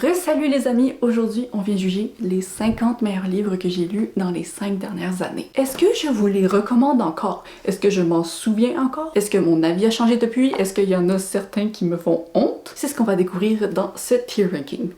Salut les amis, aujourd'hui on vient juger les 50 meilleurs livres que j'ai lus dans les 5 dernières années. Est-ce que je vous les recommande encore? Est-ce que je m'en souviens encore? Est-ce que mon avis a changé depuis? Est-ce qu'il y en a certains qui me font honte? C'est ce qu'on va découvrir dans ce tier ranking.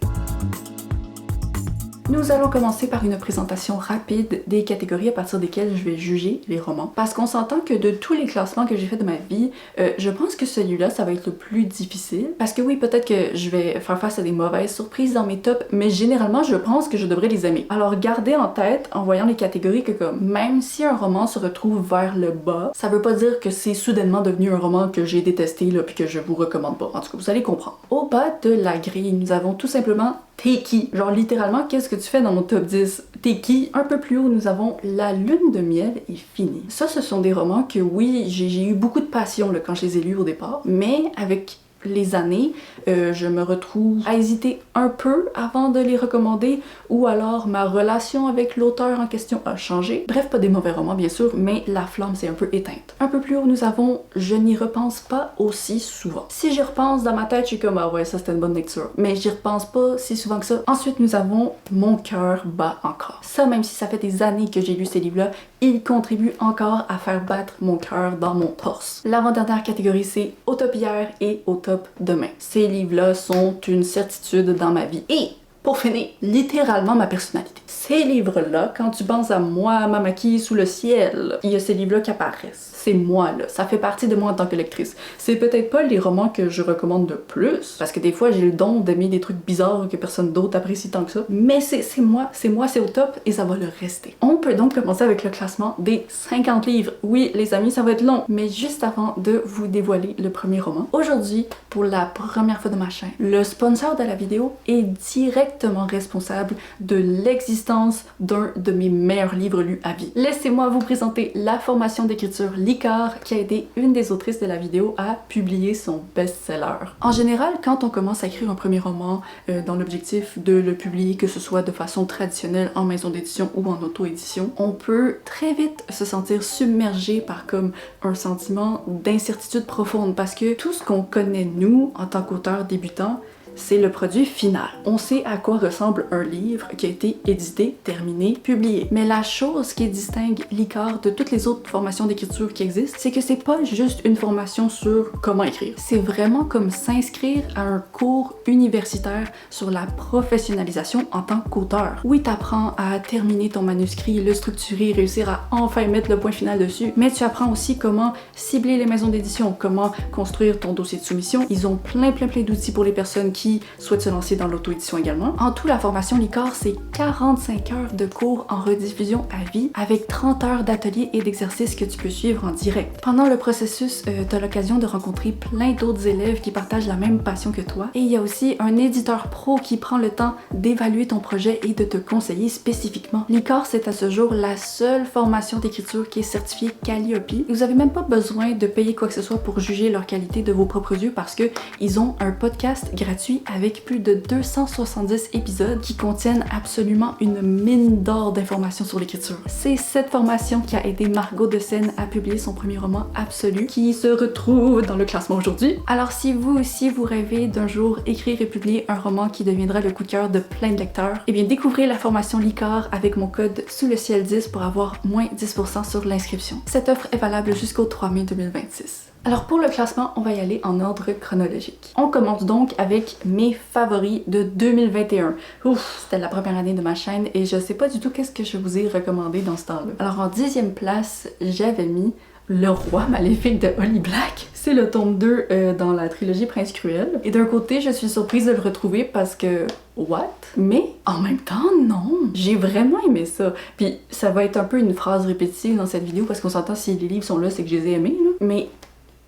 Nous allons commencer par une présentation rapide des catégories à partir desquelles je vais juger les romans. Parce qu'on s'entend que de tous les classements que j'ai fait de ma vie, je pense que celui-là, ça va être le plus difficile. Parce que oui, peut-être que je vais faire face à des mauvaises surprises dans mes tops, mais généralement, je pense que je devrais les aimer. Alors gardez en tête, en voyant les catégories, que comme même si un roman se retrouve vers le bas, ça veut pas dire que c'est soudainement devenu un roman que j'ai détesté là, puis que je vous recommande pas. En tout cas, vous allez comprendre. Au bas de la grille, nous avons tout simplement T'es qui? Genre littéralement, qu'est-ce que tu fais dans mon top 10? T'es qui? Un peu plus haut, nous avons La Lune de miel est finie. Ça, ce sont des romans que oui, j'ai eu beaucoup de passion là, quand je les ai lus au départ, mais avec les années, je me retrouve à hésiter un peu avant de les recommander, ou alors ma relation avec l'auteur en question a changé. Bref, pas des mauvais romans bien sûr, mais la flamme s'est un peu éteinte. Un peu plus haut, nous avons Je n'y repense pas aussi souvent. Si j'y repense dans ma tête, je suis comme ah ouais, ça c'était une bonne lecture, mais j'y repense pas si souvent que ça. Ensuite, nous avons Mon cœur bat encore. Ça, même si ça fait des années que j'ai lu ces livres-là, il contribue encore à faire battre mon cœur dans mon torse. L'avant-dernière catégorie, c'est Au top hier et Au top demain. Ces livres-là sont une certitude dans ma vie. Et pour finir, littéralement ma personnalité. Ces livres-là, quand tu penses à moi, Mamaki sous le ciel, il y a ces livres-là qui apparaissent. C'est moi, là. Ça fait partie de moi en tant que lectrice. C'est peut-être pas les romans que je recommande de plus, parce que des fois, j'ai le don d'aimer des trucs bizarres que personne d'autre apprécie tant que ça. Mais c'est moi, c'est au top, et ça va le rester. On peut donc commencer avec le classement des 50 livres. Oui, les amis, ça va être long, mais juste avant de vous dévoiler le premier roman, aujourd'hui, pour la première fois de ma chaîne, le sponsor de la vidéo est directement responsable de l'existence d'un de mes meilleurs livres lus à vie. Laissez-moi vous présenter la formation d'écriture Licor, qui a été une des autrices de la vidéo à publier son best-seller. En général, quand on commence à écrire un premier roman dans l'objectif de le publier, que ce soit de façon traditionnelle en maison d'édition ou en auto-édition, on peut très vite se sentir submergé par comme un sentiment d'incertitude profonde, parce que tout ce qu'on connaît nous en tant qu'auteur débutant, c'est le produit final. On sait à quoi ressemble un livre qui a été édité, terminé, publié. Mais la chose qui distingue Licor de toutes les autres formations d'écriture qui existent, c'est que c'est pas juste une formation sur comment écrire. C'est vraiment comme s'inscrire à un cours universitaire sur la professionnalisation en tant qu'auteur. Oui, t'apprends à terminer ton manuscrit, le structurer, réussir à enfin mettre le point final dessus, mais tu apprends aussi comment cibler les maisons d'édition, comment construire ton dossier de soumission. Ils ont plein d'outils pour les personnes qui souhaitent se lancer dans l'auto-édition également. En tout, la formation Licor, c'est 45 heures de cours en rediffusion à vie, avec 30 heures d'ateliers et d'exercices que tu peux suivre en direct. Pendant le processus, tu as l'occasion de rencontrer plein d'autres élèves qui partagent la même passion que toi. Et il y a aussi un éditeur pro qui prend le temps d'évaluer ton projet et de te conseiller spécifiquement. Licor, c'est à ce jour la seule formation d'écriture qui est certifiée Calliope. Vous n'avez même pas besoin de payer quoi que ce soit pour juger leur qualité de vos propres yeux, parce que ils ont un podcast gratuit avec plus de 270 épisodes qui contiennent absolument une mine d'or d'informations sur l'écriture. C'est cette formation qui a aidé Margot de Seine à publier son premier roman Absolu, qui se retrouve dans le classement aujourd'hui. Alors si vous aussi vous rêvez d'un jour écrire et publier un roman qui deviendra le coup de cœur de plein de lecteurs, eh bien découvrez la formation Licor avec mon code sous le ciel 10 pour avoir moins 10% sur l'inscription. Cette offre est valable jusqu'au 3 mai 2026. Alors pour le classement, on va y aller en ordre chronologique. On commence donc avec mes favoris de 2021. Ouf, c'était la première année de ma chaîne et je sais pas du tout qu'est-ce que je vous ai recommandé dans ce temps-là. Alors en 10e place, j'avais mis Le Roi Maléfique de Holly Black. C'est le tome 2 dans la trilogie Prince Cruel. Et d'un côté, je suis surprise de le retrouver parce que what? Mais en même temps, non. J'ai vraiment aimé ça. Puis ça va être un peu une phrase répétitive dans cette vidéo parce qu'on s'entend si les livres sont là, c'est que je les ai aimés, là. Mais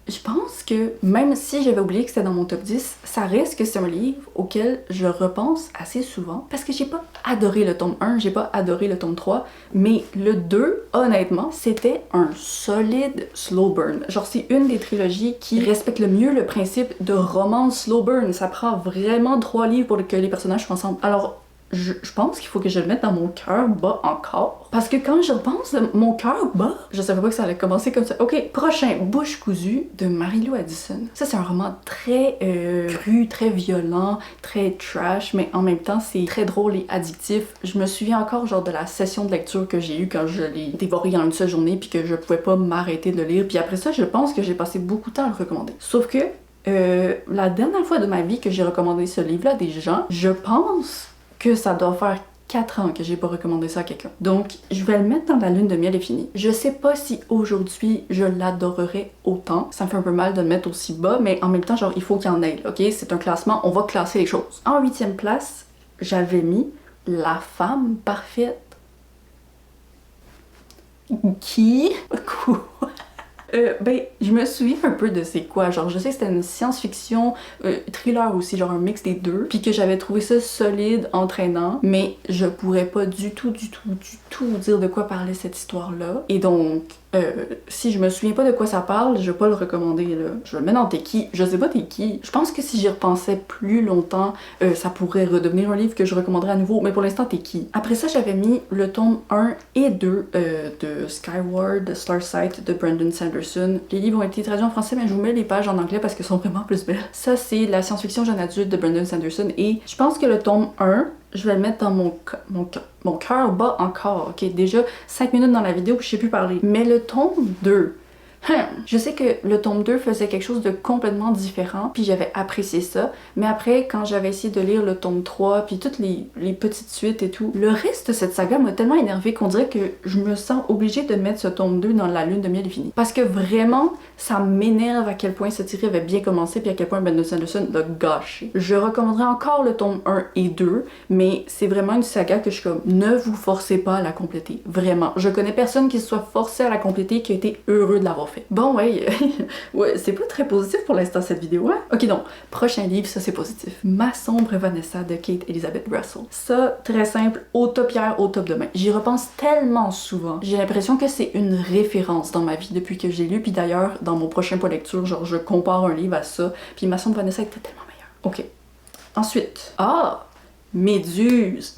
je pense que même si j'avais oublié que c'était dans mon top 10, ça reste que c'est un livre auquel je repense assez souvent parce que j'ai pas adoré le tome 1, j'ai pas adoré le tome 3, mais le 2, honnêtement, c'était un solide slow burn. Genre c'est une des trilogies qui respecte le mieux le principe de roman slow burn. Ça prend vraiment 3 livres pour que les personnages soient ensemble. Alors je pense qu'il faut que je le mette dans mon cœur bas encore. Parce que quand je pense, mon cœur bas, je savais pas que ça allait commencer comme ça. Ok, prochain, Bouche cousue de Mary Lou Addison. Ça, c'est un roman très cru, très violent, très trash, mais en même temps, c'est très drôle et addictif. Je me souviens encore genre de la session de lecture que j'ai eue quand je l'ai dévoré en une seule journée puis que je pouvais pas m'arrêter de le lire. Puis après ça, je pense que j'ai passé beaucoup de temps à le recommander. Sauf que la dernière fois de ma vie que j'ai recommandé ce livre-là à des gens, je pense que ça doit faire 4 ans que j'ai pas recommandé ça à quelqu'un. Donc, je vais le mettre dans la lune de miel est finie. Je sais pas si aujourd'hui je l'adorerais autant. Ça me fait un peu mal de le mettre aussi bas, mais en même temps, genre, il faut qu'il y en ait, ok? C'est un classement, on va classer les choses. En 8e place, j'avais mis La femme parfaite. Qui? Quoi? Ben, je me souviens un peu de c'est quoi. Genre, je sais que c'était une science-fiction, thriller aussi, genre un mix des deux. Puis que j'avais trouvé ça solide, entraînant. Mais je pourrais pas du tout dire de quoi parlait cette histoire-là. Et donc, si je me souviens pas de quoi ça parle, je vais pas le recommander, là. Je vais le mettre dans T'es qui? Je sais pas T'es qui. Je pense que si j'y repensais plus longtemps, ça pourrait redevenir un livre que je recommanderais à nouveau. Mais pour l'instant, T'es qui? Après ça, j'avais mis le tome 1 et 2 de Skyward, Starsight de Brandon Sanderson. Les livres ont été traduits en français, mais je vous mets les pages en anglais parce qu'elles sont vraiment plus belles. Ça, c'est la science-fiction jeune adulte de Brandon Sanderson. Et je pense que le tome 1, je vais le mettre dans mon cœur bas encore. Ok, déjà 5 minutes dans la vidéo, puis je sais plus parler. Mais le tome 2, je sais que le tome 2 faisait quelque chose de complètement différent, puis j'avais apprécié ça. Mais après, quand j'avais essayé de lire le tome 3, puis toutes les petites suites et tout, le reste de cette saga m'a tellement énervée qu'on dirait que je me sens obligée de mettre ce tome 2 dans la lune de miel est finie. Parce que vraiment, ça m'énerve à quel point cette série avait bien commencé, puis à quel point Brandon Sanderson l'a gâché. Je recommanderais encore le tome 1 et 2, mais c'est vraiment une saga que je suis comme, ne vous forcez pas à la compléter. Vraiment. Je connais personne qui se soit forcé à la compléter qui a été heureux de l'avoir fait. Bon, ouais, ouais, c'est pas très positif pour l'instant cette vidéo, hein? Ok, donc, prochain livre, ça c'est positif. Ma sombre Vanessa de Kate Elizabeth Russell. Ça, très simple, au top hier, au top demain. J'y repense tellement souvent. J'ai l'impression que c'est une référence dans ma vie depuis que j'ai lu, puis d'ailleurs, dans mon prochain point lecture, genre, je compare un livre à ça, puis Ma sombre Vanessa était tellement meilleure. Ok. Ensuite, Méduse.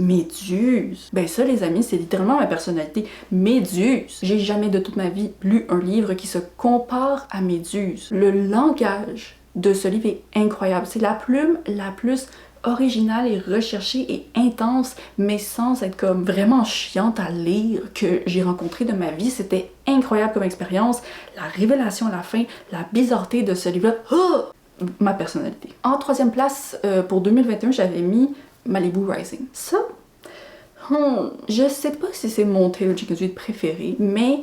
Ben ça, les amis, c'est littéralement ma personnalité. Méduse. J'ai jamais de toute ma vie lu un livre qui se compare à Méduse. Le langage de ce livre est incroyable. C'est la plume la plus originale et recherchée et intense, mais sans être comme vraiment chiante à lire que j'ai rencontré de ma vie. C'était incroyable comme expérience. La révélation à la fin, la bizarreté de ce livre-là. Oh! Ma personnalité. En 3e place, pour 2021, j'avais mis Malibu Rising. Ça, je sais pas si c'est mon Taylor Jenkins Reid préféré, mais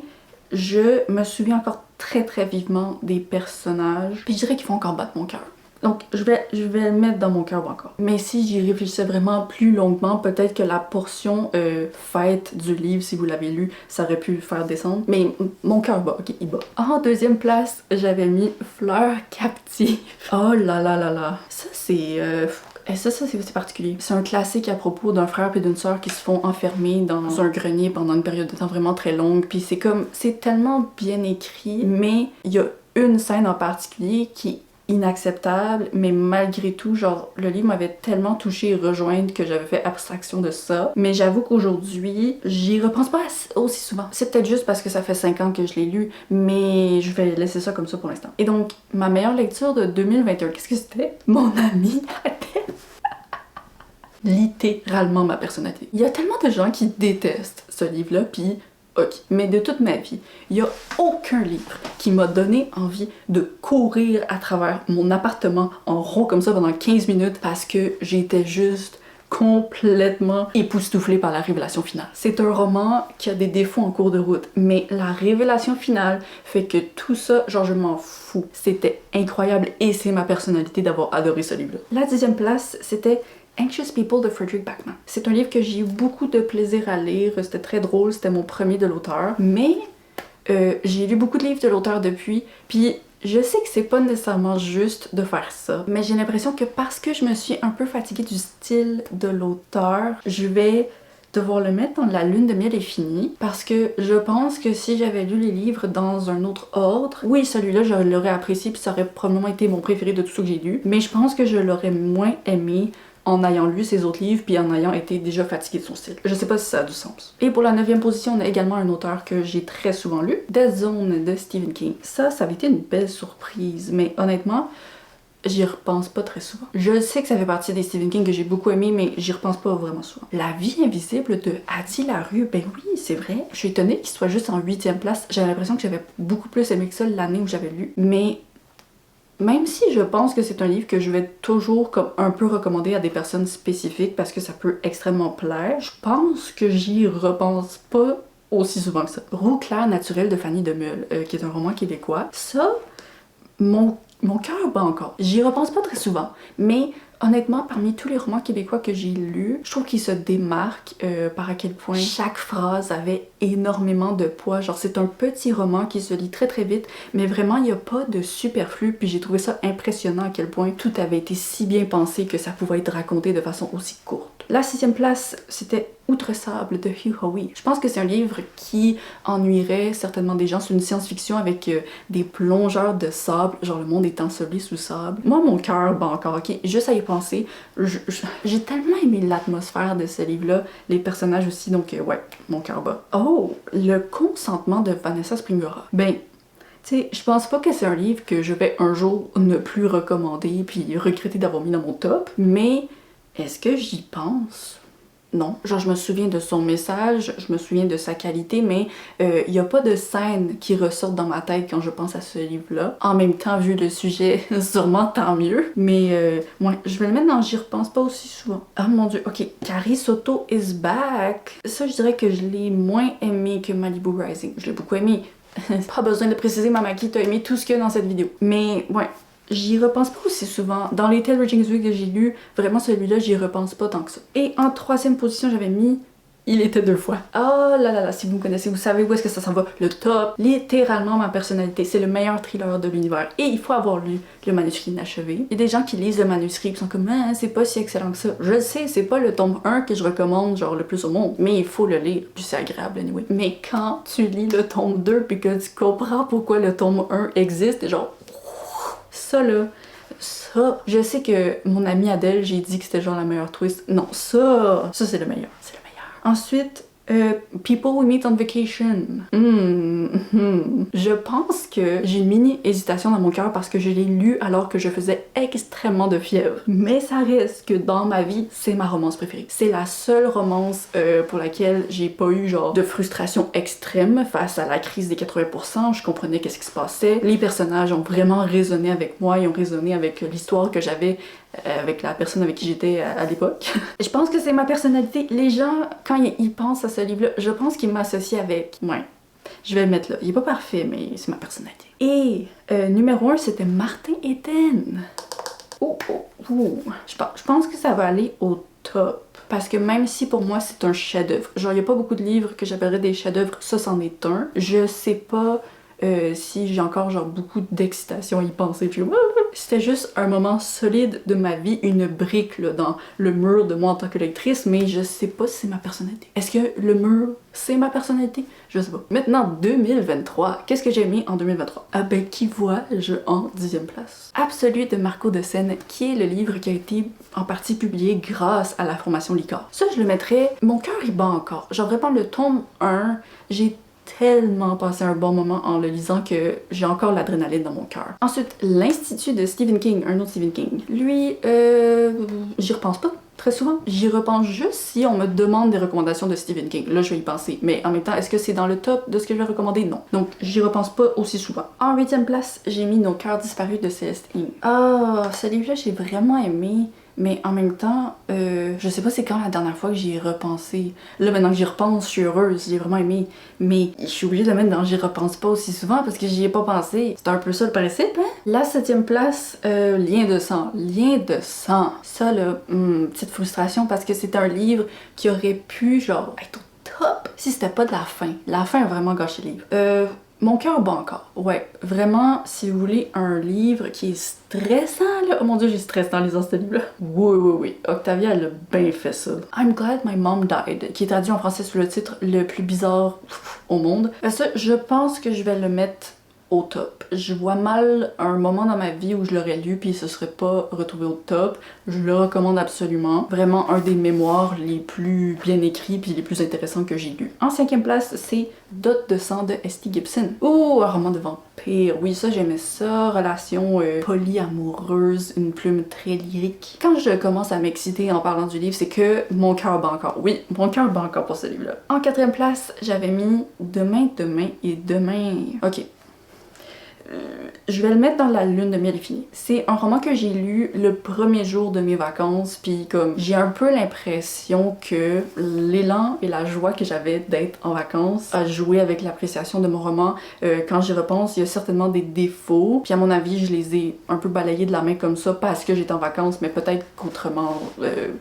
je me souviens encore très vivement des personnages, puis je dirais qu'ils font encore battre mon cœur. Donc je vais le mettre dans mon cœur encore. Mais si j'y réfléchissais vraiment plus longuement, peut-être que la portion fête du livre, si vous l'avez lu, ça aurait pu le faire descendre. Mais mon cœur bat, ok, il bat. En 2e place, j'avais mis Fleur captive. Oh là là là là. Ça c'est... ça c'est particulier. C'est un classique à propos d'un frère et d'une sœur qui se font enfermer dans un grenier pendant une période de temps vraiment très longue. Puis c'est comme... c'est tellement bien écrit, mais il y a une scène en particulier qui est inacceptable, mais malgré tout, genre, le livre m'avait tellement touchée et rejointe que j'avais fait abstraction de ça. Mais j'avoue qu'aujourd'hui, j'y repense pas aussi souvent. C'est peut-être juste parce que ça fait 5 ans que je l'ai lu, mais je vais laisser ça comme ça pour l'instant. Et donc, ma meilleure lecture de 2021, qu'est-ce que c'était? Mon ami littéralement ma personnalité. Il y a tellement de gens qui détestent ce livre-là, puis ok. Mais de toute ma vie, il n'y a aucun livre qui m'a donné envie de courir à travers mon appartement en rond comme ça pendant 15 minutes parce que j'étais juste complètement époustouflée par la révélation finale. C'est un roman qui a des défauts en cours de route, mais la révélation finale fait que tout ça, genre je m'en fous. C'était incroyable et c'est ma personnalité d'avoir adoré ce livre-là. La 10e place, c'était Anxious People de Frederick Backman. C'est un livre que j'ai eu beaucoup de plaisir à lire, c'était très drôle, c'était mon premier de l'auteur, mais j'ai lu beaucoup de livres de l'auteur depuis, puis je sais que c'est pas nécessairement juste de faire ça, mais j'ai l'impression que parce que je me suis un peu fatiguée du style de l'auteur, je vais devoir le mettre dans la lune de miel est finie, parce que je pense que si j'avais lu les livres dans un autre ordre, oui, celui-là, je l'aurais apprécié, puis ça aurait probablement été mon préféré de tout ce que j'ai lu, mais je pense que je l'aurais moins aimé en ayant lu ses autres livres puis en ayant été déjà fatiguée de son style. Je sais pas si ça a du sens. Et pour la 9e position, on a également un auteur que j'ai très souvent lu, Dead Zone de Stephen King. Ça avait été une belle surprise, mais honnêtement, j'y repense pas très souvent. Je sais que ça fait partie des Stephen King que j'ai beaucoup aimé, mais j'y repense pas vraiment souvent. La vie invisible de Addie LaRue, ben oui, c'est vrai. Je suis étonnée qu'il soit juste en 8e place. J'avais l'impression que j'avais beaucoup plus aimé que ça l'année où j'avais lu. Mais même si je pense que c'est un livre que je vais toujours comme un peu recommander à des personnes spécifiques parce que ça peut extrêmement plaire, je pense que j'y repense pas aussi souvent que ça. Roux clair naturel de Fanny Demeule, qui est un roman québécois. Ça, mon cœur bat encore. J'y repense pas très souvent, mais honnêtement, parmi tous les romans québécois que j'ai lus, je trouve qu'ils se démarquent par à quel point chaque phrase avait énormément de poids. Genre, c'est un petit roman qui se lit très très vite, mais vraiment, il n'y a pas de superflu, puis j'ai trouvé ça impressionnant à quel point tout avait été si bien pensé que ça pouvait être raconté de façon aussi courte. La 6e place, c'était Outre-sable de Hugh Howey. Je pense que c'est un livre qui ennuierait certainement des gens. C'est une science-fiction avec des plongeurs de sable, genre le monde est enseveli sous sable. Moi, mon cœur bat encore, ok? Juste à y penser, j'ai tellement aimé l'atmosphère de ce livre-là, les personnages aussi, donc ouais, mon cœur bat. Oh, Le consentement de Vanessa Springora. Ben, tu sais, je pense pas que c'est un livre que je vais un jour ne plus recommander puis regretter d'avoir mis dans mon top, mais est-ce que j'y pense? Non. Genre, je me souviens de son message, je me souviens de sa qualité, mais il n'y a pas de scène qui ressortent dans ma tête quand je pense à ce livre-là. En même temps, vu le sujet, sûrement tant mieux. Mais ouais, je vais le mettre dans J'y repense pas aussi souvent. Ah mon dieu, ok. Carrie Soto is back. Ça, je dirais que je l'ai moins aimé que Malibu Rising. Je l'ai beaucoup aimé. Pas besoin de préciser, Mamaki, t'as aimé tout ce qu'il y a dans cette vidéo. Mais ouais. J'y repense pas aussi souvent. Dans les Ted Richings que j'ai lu, vraiment celui-là, j'y repense pas tant que ça. Et en 3e position, j'avais mis Il était 2 fois. Oh là là là, si vous me connaissez, vous savez où est-ce que ça s'en va. Le top, littéralement ma personnalité. C'est le meilleur thriller de l'univers. Et il faut avoir lu le manuscrit inachevé. Il y a des gens qui lisent le manuscrit et sont comme ah, c'est pas si excellent que ça. Je le sais, c'est pas le tome 1 que je recommande genre le plus au monde. Mais il faut le lire. Puis c'est agréable anyway. Mais quand tu lis le tome 2 puis que tu comprends pourquoi le tome 1 existe, et genre ça là, ça, je sais que mon amie Adèle, j'ai dit que c'était genre la meilleure twist. Non, ça c'est le meilleur, c'est le meilleur. Ensuite, People We Meet on Vacation. Je pense que j'ai une mini hésitation dans mon cœur parce que je l'ai lu alors que je faisais extrêmement de fièvre. Mais ça reste que dans ma vie, c'est ma romance préférée. C'est la seule romance pour laquelle j'ai pas eu genre de frustration extrême face à la crise des 80%. Je comprenais qu'est-ce qui se passait. Les personnages ont vraiment résonné avec moi, ils ont résonné avec l'histoire que j'avais avec la personne avec qui j'étais à l'époque. Je pense que c'est ma personnalité. Les gens, quand ils pensent à ce livre-là, je pense qu'ils m'associent avec. Ouais. Je vais le mettre là. Il est pas parfait, mais c'est ma personnalité. Et numéro 1, c'était Martin Eden. Je pense que ça va aller au top. Parce que même si pour moi c'est un chef-d'œuvre, genre il y a pas beaucoup de livres que j'appellerais des chefs-d'œuvre, ça c'en est un. Je sais pas si j'ai encore genre beaucoup d'excitation à y penser. Puis c'était juste un moment solide de ma vie, une brique là, dans le mur de moi en tant que lectrice, mais je sais pas si c'est ma personnalité. Est-ce que le mur, c'est ma personnalité? Je sais pas. Maintenant, 2023. Qu'est-ce que j'ai mis en 2023? Ah ben, qui vois-je en 10e place? Absolu de Marco de Seine, qui est le livre qui a été en partie publié grâce à la formation Licor. Ça, je le mettrais... Mon cœur, il bat encore. Genre vraiment, le tome 1, j'ai tellement passé un bon moment en le lisant que j'ai encore l'adrénaline dans mon cœur. Ensuite, l'Institut de Stephen King, un autre Stephen King. Lui, j'y repense pas très souvent. J'y repense juste si on me demande des recommandations de Stephen King. Là, je vais y penser. Mais en même temps, est-ce que c'est dans le top de ce que je vais recommander? Non. Donc, j'y repense pas aussi souvent. En 8e place, j'ai mis Nos cœurs disparus de Céleste Ng. Ah, ce livre-là, j'ai vraiment aimé. Mais en même temps, je sais pas c'est quand la dernière fois que j'y ai repensé. Là, maintenant que j'y repense, je suis heureuse, j'ai vraiment aimé. Mais je suis obligée de le mettre dans J'y repense pas aussi souvent parce que j'y ai pas pensé. C'est un peu ça le principe, hein? La 7e place, Lien de sang. Lien de sang. Ça, là, petite frustration parce que c'est un livre qui aurait pu, genre, être au top si c'était pas de la fin. La fin a vraiment gâché le livre. Mon cœur bat encore. Ouais, vraiment, si vous voulez un livre qui est stressant, là. Oh mon dieu, j'ai stressé en lisant ce livre-là. Oui. Octavia, elle a bien fait ça. I'm Glad My Mom Died, qui est traduit en français sous le titre Le plus bizarre au monde. Ça, je pense que je vais le mettre au top. Je vois mal un moment dans ma vie où je l'aurais lu puis il se serait pas retrouvé au top. Je le recommande absolument. Vraiment un des mémoires les plus bien écrits puis les plus intéressants que j'ai lus. En 5e place, c'est Dot de sang de S.T. Gibson. Oh, un roman de vampire. Oui, ça j'aimais ça. Relation polyamoureuse, une plume très lyrique. Quand je commence à m'exciter en parlant du livre, c'est que mon cœur bat encore. Oui, mon cœur bat encore pour ce livre-là. En 4e place, j'avais mis Demain, demain et demain. Ok. Je vais le mettre dans la lune de miel infinie. C'est un roman que j'ai lu le premier jour de mes vacances, puis comme j'ai un peu l'impression que l'élan et la joie que j'avais d'être en vacances a joué avec l'appréciation de mon roman. Quand j'y repense, il y a certainement des défauts, puis à mon avis, je les ai un peu balayés de la main comme ça parce que j'étais en vacances, mais peut-être qu'autrement,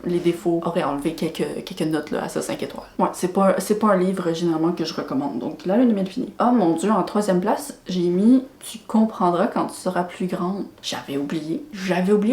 les défauts auraient enlevé quelques notes là, à ce 5 étoiles. Ouais, c'est pas un livre généralement que je recommande, donc la lune de miel infinie. Oh mon dieu, en 3e place, j'ai mis Tu comprendras quand tu seras plus grande. J'avais oublié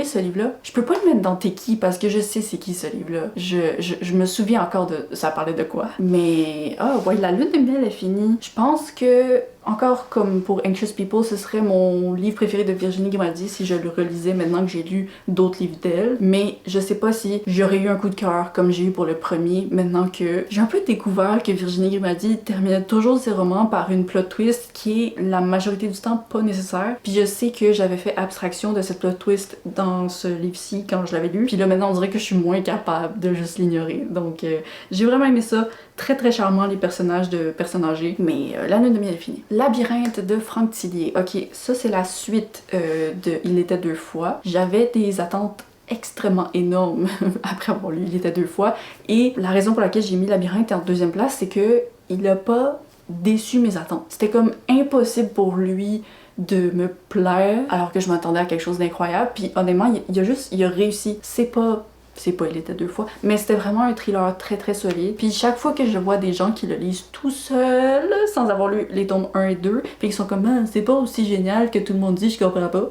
ce livre-là. Je peux pas le mettre dans T'es qui parce que je sais c'est qui ce livre-là. Je me souviens encore de ça parlait de quoi. Mais ouais, la lune de miel est finie. Je pense que encore comme pour Anxious People, ce serait mon livre préféré de Virginie Grimaldi si je le relisais maintenant que j'ai lu d'autres livres d'elle. Mais je sais pas si j'aurais eu un coup de cœur comme j'ai eu pour le premier, maintenant que j'ai un peu découvert que Virginie Grimaldi terminait toujours ses romans par une plot twist qui est la majorité du temps pas nécessaire. Puis je sais que j'avais fait abstraction de cette plot twist dans ce livre-ci quand je l'avais lu. Puis là maintenant on dirait que je suis moins capable de juste l'ignorer. Donc j'ai vraiment aimé ça. Très très charmant les personnages de personnes âgées. Mais la lune de miel est finie. Labyrinthe de Franck Tillier. Ok, ça c'est la suite de Il était deux fois. J'avais des attentes extrêmement énormes après avoir lu Il était deux fois. Et la raison pour laquelle j'ai mis Labyrinthe en 2e place, c'est que il a pas déçu mes attentes. C'était comme impossible pour lui de me plaire alors que je m'attendais à quelque chose d'incroyable. Puis honnêtement, il a réussi. C'est pas Il était deux fois, mais c'était vraiment un thriller très très solide. Puis chaque fois que je vois des gens qui le lisent tout seuls, sans avoir lu les tomes 1 et 2, puis qui sont comme ah, c'est pas aussi génial que tout le monde dit, je comprends pas.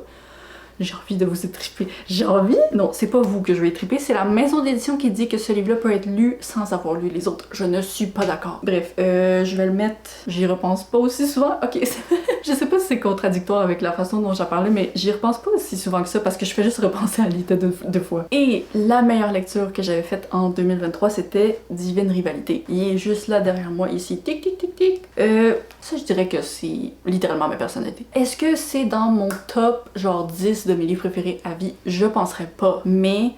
J'ai envie de vous étriper. J'ai envie? Non, c'est pas vous que je vais étriper, c'est la maison d'édition qui dit que ce livre-là peut être lu sans avoir lu les autres. Je ne suis pas d'accord. Bref, je vais le mettre. J'y repense pas aussi souvent. Ok, je sais pas si c'est contradictoire avec la façon dont j'en parlais, mais j'y repense pas aussi souvent que ça parce que je fais juste repenser à l'idée deux fois. Et la meilleure lecture que j'avais faite en 2023, c'était Divine Rivalité. Il est juste là derrière moi, ici. Tic, tic, tic, tic. Ça, je dirais que c'est littéralement ma personnalité. Est-ce que c'est dans mon top, genre 10 de mes livres préférés à vie? Je penserais pas. Mais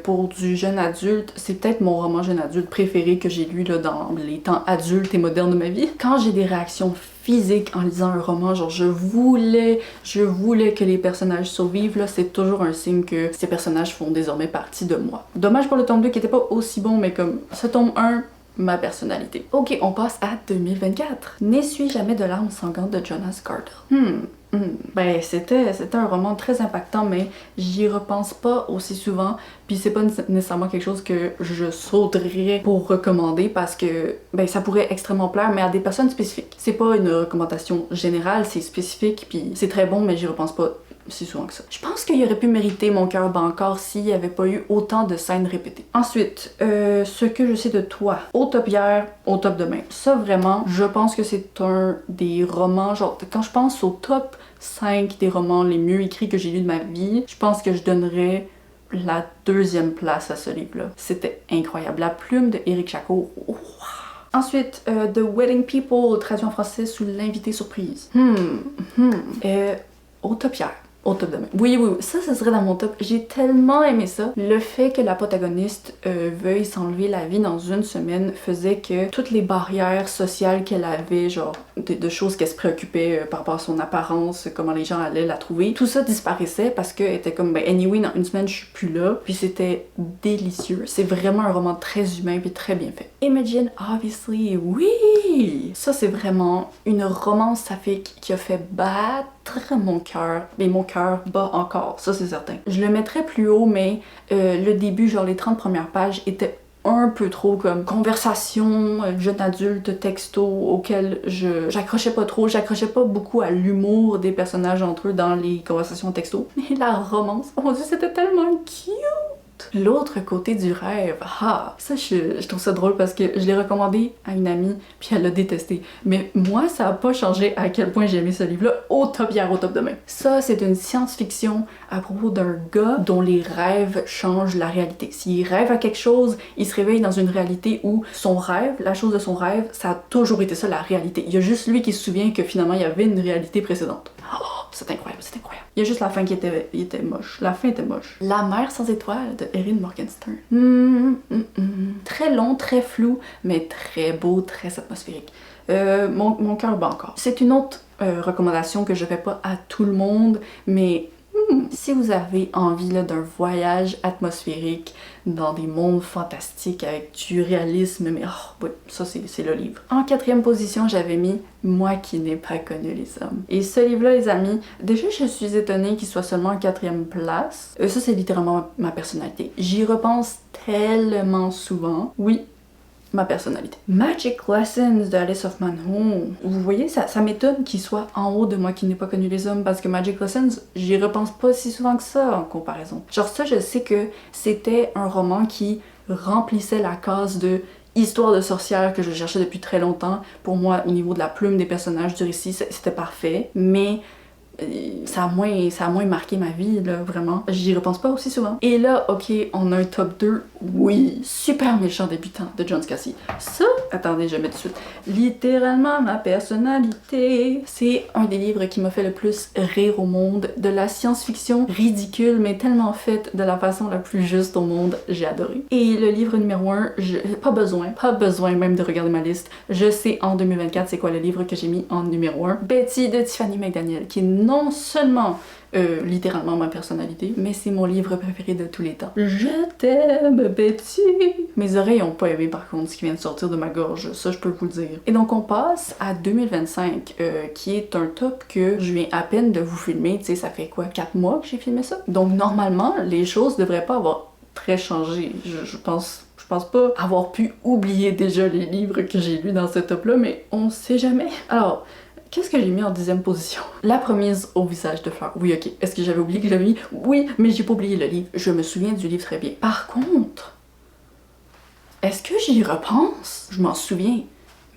pour du jeune adulte, c'est peut-être mon roman jeune adulte préféré que j'ai lu là, dans les temps adultes et modernes de ma vie. Quand j'ai des réactions physiques en lisant un roman, genre je voulais que les personnages survivent, là, c'est toujours un signe que ces personnages font désormais partie de moi. Dommage pour le tome 2 qui était pas aussi bon, mais comme ce tome 1, ma personnalité. Ok, on passe à 2024. N'essuie jamais de larmes sanglantes de Jonas Gardel. Ben, c'était un roman très impactant, mais j'y repense pas aussi souvent, puis c'est pas nécessairement quelque chose que je sauterais pour recommander parce que ben, ça pourrait extrêmement plaire, mais à des personnes spécifiques. C'est pas une recommandation générale, c'est spécifique, puis c'est très bon, mais j'y repense pas si souvent que ça. Je pense qu'il aurait pu mériter Mon cœur bat encore s'il n'y avait pas eu autant de scènes répétées. Ensuite, ce que je sais de toi. Au top hier, au top demain. Ça vraiment, je pense que c'est un des romans, genre quand je pense au top 5 des romans les mieux écrits que j'ai lus de ma vie, je pense que je donnerais la 2e place à ce livre-là. C'était incroyable. La plume de Éric Jacquot. Wow. Ensuite, The Wedding People, traduit en français sous L'invité surprise. Au top hier. Au top demain. Oui, ça serait dans mon top. J'ai tellement aimé ça. Le fait que la protagoniste veuille s'enlever la vie dans une semaine faisait que toutes les barrières sociales qu'elle avait, genre de choses qu'elle se préoccupait par rapport à son apparence, comment les gens allaient la trouver, tout ça disparaissait parce qu'elle était comme, ben anyway, dans une semaine, je suis plus là. Puis c'était délicieux. C'est vraiment un roman très humain puis très bien fait. Imogen, obviously, oui! Ça, c'est vraiment une romance saphique qui a fait battre mon cœur, mais mon cœur bat encore, ça c'est certain. Je le mettrais plus haut, mais le début, genre les 30 premières pages, étaient un peu trop comme conversation, jeune adulte, texto, auquel j'accrochais pas trop, j'accrochais pas beaucoup à l'humour des personnages entre eux dans les conversations texto. Mais la romance, oh mon dieu, c'était tellement cute! L'autre côté du rêve, ça je trouve ça drôle parce que je l'ai recommandé à une amie puis elle l'a détesté. Mais moi ça a pas changé à quel point j'ai aimé ce livre-là, au top hier, au top demain. Ça c'est une science-fiction à propos d'un gars dont les rêves changent la réalité. S'il rêve à quelque chose, il se réveille dans une réalité où son rêve, la chose de son rêve, ça a toujours été ça la réalité. Il y a juste lui qui se souvient que finalement il y avait une réalité précédente. Oh, c'est incroyable, c'est incroyable. Il y a juste la fin qui était moche. La fin était moche. La mer sans étoiles de Erin Morgenstern. Très long, très flou, mais très beau, très atmosphérique. Mon cœur bat encore. C'est une autre recommandation que je fais pas à tout le monde, mais si vous avez envie d'un voyage atmosphérique dans des mondes fantastiques avec du réalisme, mais oui, ça c'est le livre. En 4e position, j'avais mis Moi qui n'ai pas connu les hommes. Et ce livre-là, les amis, déjà je suis étonnée qu'il soit seulement en 4e place. Ça c'est littéralement ma personnalité. J'y repense tellement souvent. Oui, ma personnalité. Magic Lessons de Alice Hoffman Home. Vous voyez, ça m'étonne qu'il soit en haut de Moi qui n'ai pas connu les hommes parce que Magic Lessons, j'y repense pas si souvent que ça en comparaison. Genre ça, je sais que c'était un roman qui remplissait la case de histoire de sorcière que je cherchais depuis très longtemps. Pour moi, au niveau de la plume des personnages du récit, c'était parfait, mais ça a moins marqué ma vie, là, vraiment. J'y repense pas aussi souvent. Et là, ok, on a un top 2. Oui, Super méchant débutant de John Scassi. Ça, attendez, je mets tout de suite. Littéralement ma personnalité. C'est un des livres qui m'a fait le plus rire au monde. De la science-fiction ridicule, mais tellement faite de la façon la plus juste au monde. J'ai adoré. Et le livre numéro 1, pas besoin même de regarder ma liste. Je sais en 2024 c'est quoi le livre que j'ai mis en numéro 1. Betty de Tiffany McDaniel, qui est non seulement littéralement ma personnalité, mais c'est mon livre préféré de tous les temps. Je t'aime, Betty! Mes oreilles ont pas aimé par contre ce qui vient de sortir de ma gorge, ça je peux vous le dire. Et donc on passe à 2025, qui est un top que je viens à peine de vous filmer, tu sais, ça fait quoi, 4 mois que j'ai filmé ça? Donc normalement, les choses devraient pas avoir très changé, je pense pas avoir pu oublier déjà les livres que j'ai lus dans ce top-là, mais on sait jamais. Alors, qu'est-ce que j'ai mis en 10e position? La promise au visage de fleurs. Oui, ok. Est-ce que j'avais oublié que j'avais mis? Oui, mais j'ai pas oublié le livre. Je me souviens du livre très bien. Par contre, est-ce que j'y repense? Je m'en souviens,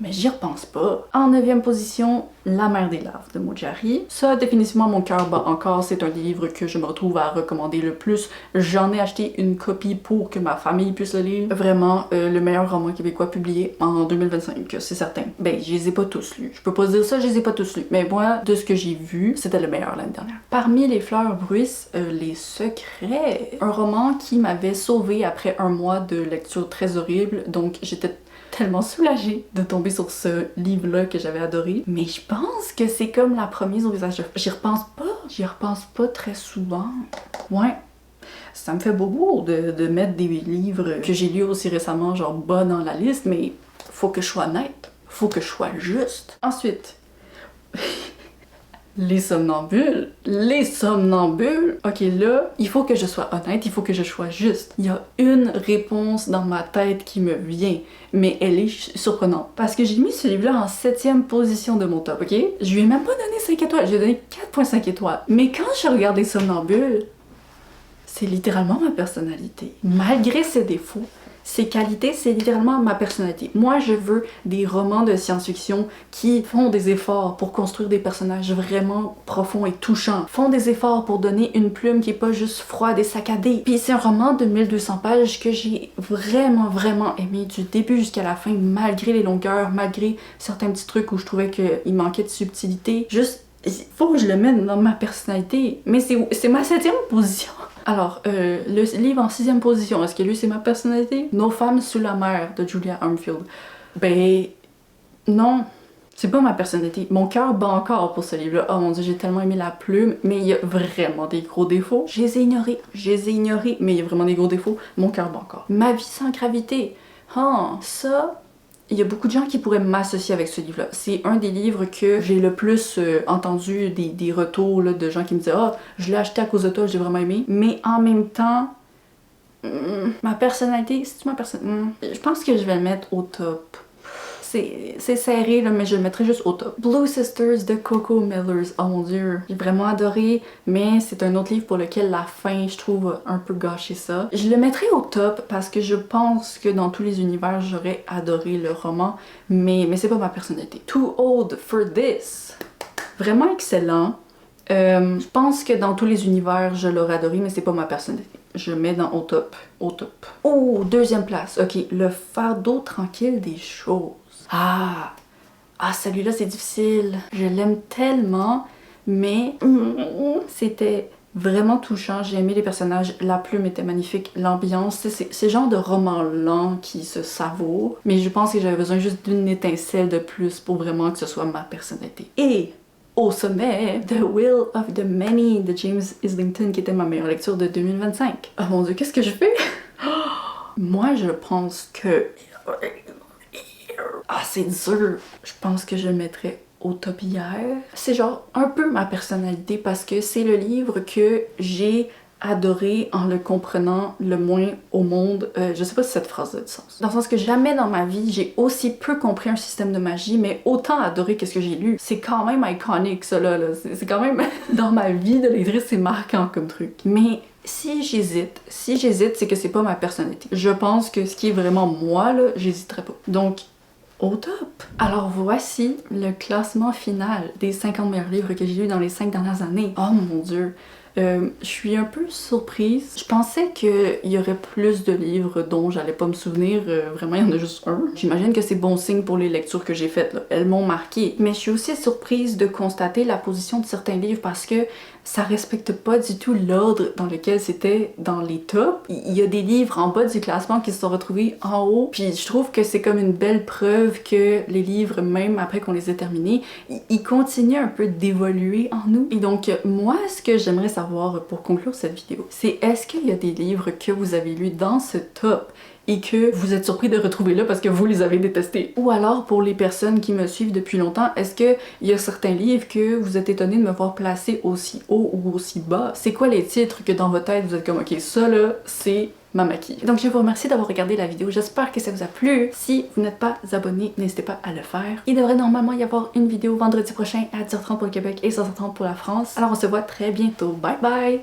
mais j'y repense pas. En 9e position, La mer des laves de Mojari. Ça, définitivement, mon cœur bat encore. C'est un des livres que je me retrouve à recommander le plus. J'en ai acheté une copie pour que ma famille puisse le lire. Vraiment, le meilleur roman québécois publié en 2025, c'est certain. Ben, je les ai pas tous lus. Je peux pas dire ça, je les ai pas tous lus. Mais moi, de ce que j'ai vu, c'était le meilleur l'année dernière. Parmi les fleurs bruissent, Les secrets. Un roman qui m'avait sauvée après un mois de lecture très horrible. Donc, j'étais tellement soulagée de tomber sur ce livre-là que j'avais adoré. Mais je pense que c'est comme la promise au visage de... J'y repense pas très souvent. Ouais. Ça me fait bobo de mettre des livres que j'ai lus aussi récemment, genre bas dans la liste, mais faut que je sois honnête. Faut que je sois juste. Ensuite... Les somnambules. Les somnambules. Ok, là, il faut que je sois honnête, il faut que je sois juste. Il y a une réponse dans ma tête qui me vient, mais elle est surprenante. Parce que j'ai mis ce livre-là en 7e position de mon top, ok? Je lui ai même pas donné 5 étoiles, je lui ai donné 4.5 étoiles. Mais quand je regarde les somnambules, c'est littéralement ma personnalité. Malgré ses défauts, ses qualités, c'est littéralement ma personnalité. Moi, je veux des romans de science-fiction qui font des efforts pour construire des personnages vraiment profonds et touchants, font des efforts pour donner une plume qui est pas juste froide et saccadée. Puis c'est un roman de 1200 pages que j'ai vraiment aimé du début jusqu'à la fin, malgré les longueurs, malgré certains petits trucs où je trouvais qu'il manquait de subtilité. Juste, il faut que je le mette dans ma personnalité. Mais c'est ma 7e position. Alors, le livre en 6e position, est-ce que lui c'est ma personnalité? Nos femmes sous la mer de Julia Armfield. Ben, non, c'est pas ma personnalité. Mon cœur bat encore pour ce livre-là. Oh mon dieu, j'ai tellement aimé la plume, mais il y a vraiment des gros défauts. Je les ai ignorés, mais il y a vraiment des gros défauts. Mon cœur bat encore. Ma vie sans gravité. Ça... Il y a beaucoup de gens qui pourraient m'associer avec ce livre-là. C'est un des livres que j'ai le plus entendu des retours là, de gens qui me disaient « Ah, je l'ai acheté à cause de toi, j'ai vraiment aimé. » Mais en même temps, ma personnalité, c'est ma personnalité. Je pense que je vais le mettre au top c'est serré, là, mais je le mettrais juste au top. Blue Sisters de Coco Mellers. Oh mon dieu, j'ai vraiment adoré, mais c'est un autre livre pour lequel la fin, je trouve, a un peu gâché ça. Je le mettrais au top parce que je pense que dans tous les univers, j'aurais adoré le roman, mais c'est pas ma personnalité. Too Old for This. Vraiment excellent. Je pense que dans tous les univers, je l'aurais adoré, mais c'est pas ma personnalité. Je mets dans au top. Au top. Oh, deuxième place. Ok, Le fardeau tranquille des choses. Ah, celui-là, c'est difficile. Je l'aime tellement, mais c'était vraiment touchant. J'ai aimé les personnages, la plume était magnifique, l'ambiance, c'est le genre de roman lent qui se savoure, mais je pense que j'avais besoin juste d'une étincelle de plus pour vraiment que ce soit ma personnalité. Et au sommet, The Will of the Many de James Islington, qui était ma meilleure lecture de 2025. Oh mon dieu, qu'est-ce que je fais? Moi, je pense que... Ah, c'est dur. Je pense que je le mettrais au top hier. C'est genre un peu ma personnalité parce que c'est le livre que j'ai adoré en le comprenant le moins au monde. Je sais pas si cette phrase a du sens. Dans le sens que jamais dans ma vie, j'ai aussi peu compris un système de magie, mais autant adoré qu'est-ce que j'ai lu. C'est quand même iconique, ça là. C'est quand même... dans ma vie de lectrice, c'est marquant comme truc. Mais... si j'hésite, c'est que c'est pas ma personnalité. Je pense que ce qui est vraiment moi, là, j'hésiterais pas. Donc, au top! Alors voici le classement final des 50 meilleurs livres que j'ai lus dans les 5 dernières années. Oh mon dieu! Je suis un peu surprise. Je pensais qu'il y aurait plus de livres dont j'allais pas me souvenir. Vraiment, il y en a juste un. J'imagine que c'est bon signe pour les lectures que j'ai faites, là. Elles m'ont marqué. Mais je suis aussi surprise de constater la position de certains livres parce que ça respecte pas du tout l'ordre dans lequel c'était dans les tops. Il y a des livres en bas du classement qui se sont retrouvés en haut, puis je trouve que c'est comme une belle preuve que les livres, même après qu'on les ait terminés, ils continuent un peu d'évoluer en nous. Et donc, moi, ce que j'aimerais savoir pour conclure cette vidéo, c'est est-ce qu'il y a des livres que vous avez lus dans ce top et que vous êtes surpris de retrouver là parce que vous les avez détestés? Ou alors, pour les personnes qui me suivent depuis longtemps, est-ce qu'il y a certains livres que vous êtes étonnés de me voir placer aussi haut ou aussi bas? C'est quoi les titres que dans votre tête vous êtes comme ok, ça là, c'est ma maquille. Donc je vous remercie d'avoir regardé la vidéo, j'espère que ça vous a plu. Si vous n'êtes pas abonné, n'hésitez pas à le faire. Il devrait normalement y avoir une vidéo vendredi prochain à 10h30 pour le Québec et 16h30 pour la France. Alors on se voit très bientôt, bye bye!